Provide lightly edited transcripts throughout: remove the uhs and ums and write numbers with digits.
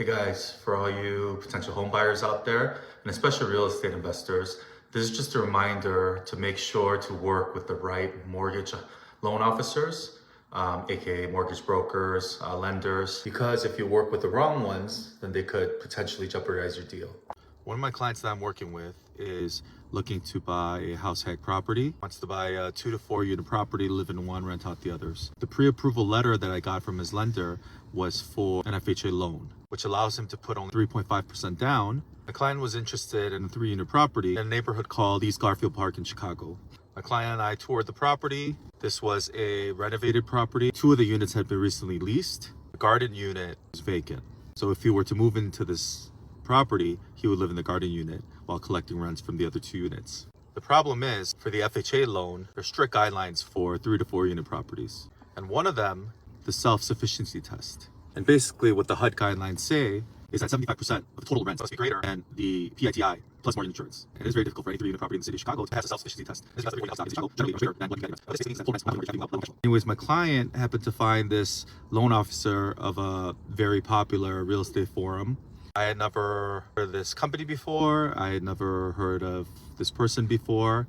Hey guys, for all you potential home buyers out there, and especially real estate investors, this is just a reminder to make sure to work with the right mortgage loan officers, aka mortgage brokers, lenders, because if you work with the wrong ones, then they could potentially jeopardize your deal. One of my clients that I'm working with is looking to buy a house hack property, wants to buy a 2 to 4 unit property, live in one, rent out the others. The pre-approval letter that I got from his lender was for an FHA loan, which allows him to put only 3.5% down. The client was interested in a 3 unit property in a neighborhood called East Garfield Park in Chicago. My client and I toured the property. This was a renovated property. 2 of the units had been recently leased. The garden unit was vacant. So if he were to move into this property, he would live in the garden unit while collecting rents from the other 2 units. The problem is, for the FHA loan, there's strict guidelines for 3 to 4 unit properties. And one of them, the self-sufficiency test. And basically what the HUD guidelines say is that 75% of the total rent must be greater than the PITI plus mortgage insurance. And it is very difficult for any 3 unit property in the city of Chicago to pass a self-sufficiency test. This is about 30 in Chicago, generally much bigger than what you get. This means that full rents. Anyways, my client happened to find this loan officer of a very popular real estate forum. I had never heard of this company before. I had never heard of this person before,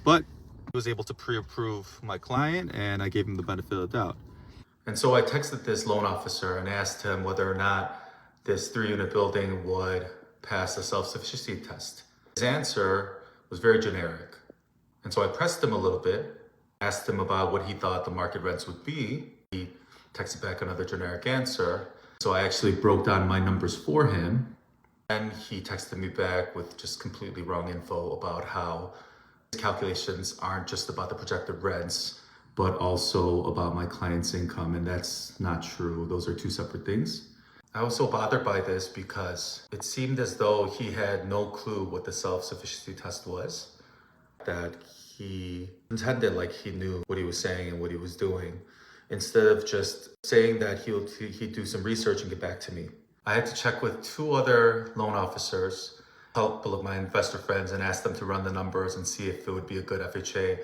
but I was able to pre-approve my client and I gave him the benefit of the doubt. And so I texted this loan officer and asked him whether or not this 3 unit building would pass the self-sufficiency test. His answer was very generic. And so I pressed him a little bit, asked him about what he thought the market rents would be. He texted back another generic answer. So I actually broke down my numbers for him, and he texted me back with just completely wrong info about how his calculations aren't just about the projected rents, but also about my client's income, and that's not true. Those are 2 separate things. I was so bothered by this because it seemed as though he had no clue what the self-sufficiency test was, that he intended like he knew what he was saying and what he was doing, instead of just saying that he'd do some research and get back to me. I had to check with 2 other loan officers, a couple of my investor friends, and ask them to run the numbers and see if it would be a good FHA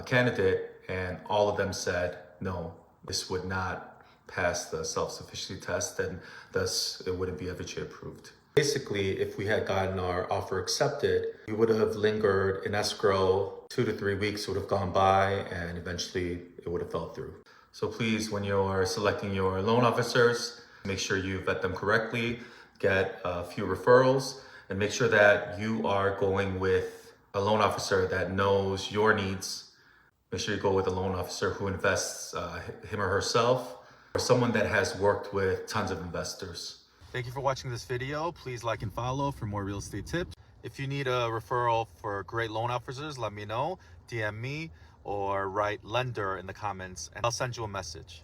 candidate. And all of them said, no, this would not pass the self-sufficiency test, and thus it wouldn't be FHA approved. Basically, if we had gotten our offer accepted, we would have lingered in escrow. 2 to 3 weeks would have gone by, and eventually it would have fell through. So please, when you're selecting your loan officers, make sure you vet them correctly, get a few referrals, and make sure that you are going with a loan officer that knows your needs. Make sure you go with a loan officer who invests him or herself, or someone that has worked with tons of investors. Thank you for watching this video. Please like and follow for more real estate tips. If you need a referral for great loan officers, let me know, DM me, or write lender in the comments and I'll send you a message.